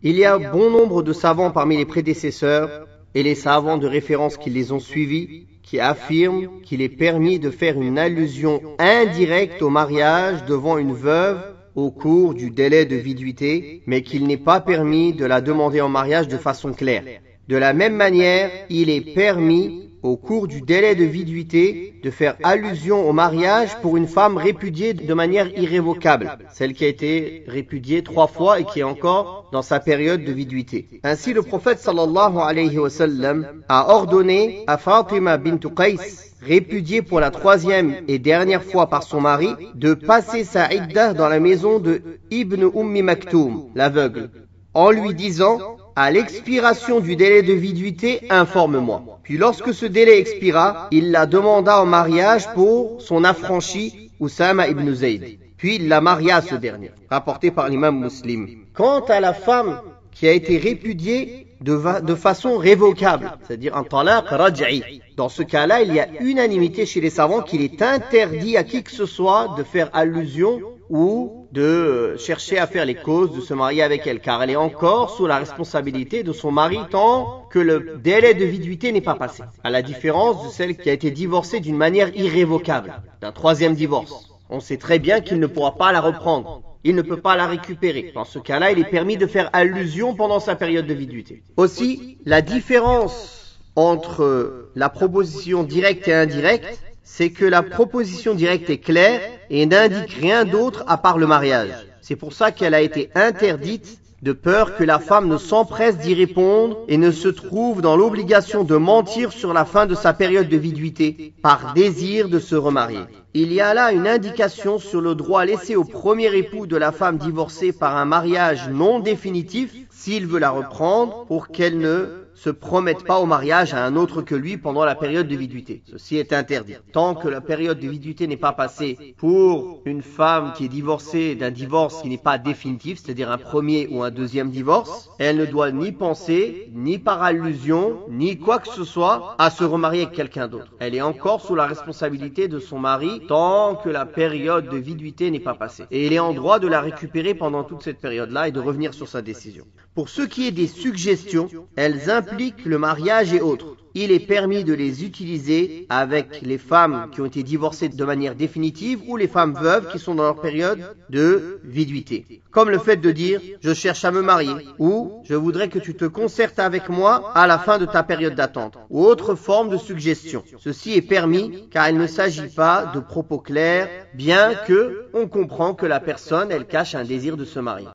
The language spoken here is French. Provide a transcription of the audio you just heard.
Il y a bon nombre de savants parmi les prédécesseurs et les savants de référence qui les ont suivis, qui affirment qu'il est permis de faire une allusion indirecte au mariage devant une veuve au cours du délai de viduité, mais qu'il n'est pas permis de la demander en mariage de façon claire. De la même manière, il est permis au cours du délai de viduité de faire allusion au mariage pour une femme répudiée de manière irrévocable, celle qui a été répudiée 3 fois et qui est encore dans sa période de viduité. Ainsi, le prophète sallallahu alayhi wa sallam a ordonné à Fatima bint Qais, répudiée pour la 3e et dernière fois par son mari, de passer sa iddah dans la maison de Ibn Maktoum, l'aveugle, en lui disant: à l'expiration du délai de viduité, informe-moi. Puis lorsque ce délai expira, il la demanda en mariage pour son affranchi Oussama ibn Zayd. Puis il la maria à ce dernier, rapporté par l'imam Muslim. Quant à la femme qui a été répudiée de façon révocable, c'est-à-dire un talaq raj'i, dans ce cas-là, il y a unanimité chez les savants qu'il est interdit à qui que ce soit de faire allusion ou de chercher à faire les causes de se marier avec elle, car elle est encore sous la responsabilité de son mari tant que le délai de viduité n'est pas passé, à la différence de celle qui a été divorcée d'une manière irrévocable, d'un 3e divorce. On sait très bien qu'il ne pourra pas la reprendre, il ne peut pas la récupérer. Dans ce cas-là, il est permis de faire allusion pendant sa période de viduité. Aussi, la différence entre la proposition directe et indirecte, c'est que la proposition directe est claire et n'indique rien d'autre à part le mariage. C'est pour ça qu'elle a été interdite, de peur que la femme ne s'empresse d'y répondre et ne se trouve dans l'obligation de mentir sur la fin de sa période de viduité, par désir de se remarier. Il y a là une indication sur le droit laissé au premier époux de la femme divorcée par un mariage non définitif, s'il veut la reprendre, pour qu'elle ne se promette pas au mariage à un autre que lui pendant la période de viduité. Ceci est interdit. Tant que la période de viduité n'est pas passée pour une femme qui est divorcée d'un divorce qui n'est pas définitif, c'est-à-dire un 1er ou un 2e divorce, elle ne doit ni penser, ni par allusion, ni quoi que ce soit, à se remarier avec quelqu'un d'autre. Elle est encore sous la responsabilité de son mari tant que la période de viduité n'est pas passée. Et il est en droit de la récupérer pendant toute cette période-là et de revenir sur sa décision. Pour ce qui est des suggestions, elles impliquent le mariage et autres. Il est permis de les utiliser avec les femmes qui ont été divorcées de manière définitive ou les femmes veuves qui sont dans leur période de viduité. Comme le fait de dire « je cherche à me marier » ou « je voudrais que tu te concertes avec moi à la fin de ta période d'attente » ou autre forme de suggestion. Ceci est permis car il ne s'agit pas de propos clairs, bien que on comprend que la personne, elle cache un désir de se marier.